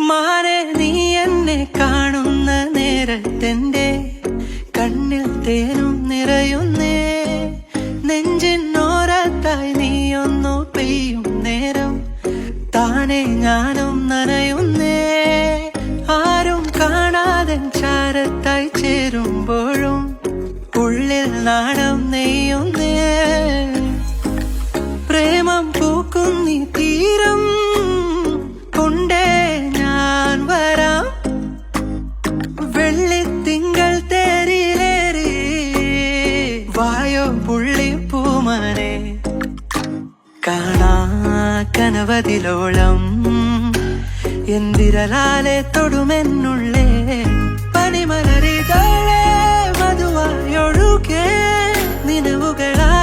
മാനെ നീ എന്നെ കാണുന്ന നേരത്തെന്റെ കണ്ണിൽ തേനും നിറയുന്നേ. നെഞ്ചിനോരത്തായി നീയൊന്നു പെയ്യും നേരം താനെ ഞാനും നനയുന്നേ. ആരും കാണാതെ ചാരത്തായി ചേരുമ്പോഴും ഉള്ളിൽ നാണം നെയ്യുന്നേ. പ്രേമം പൂക്കുന്നീ തീരം കൊണ്ടേ ഞാൻ വരാം. വെള്ളിത്തിങ്കൾ തേരിലേറി വായോ പുള്ളിപ്പൂമനെ. കാണാ കനവതിലോളം എന്തിരലാലെ തൊടുമെന്നുള്ളേ. പനിമലരിതളെ മധുവായൊഴുകെ നിലവുകളാ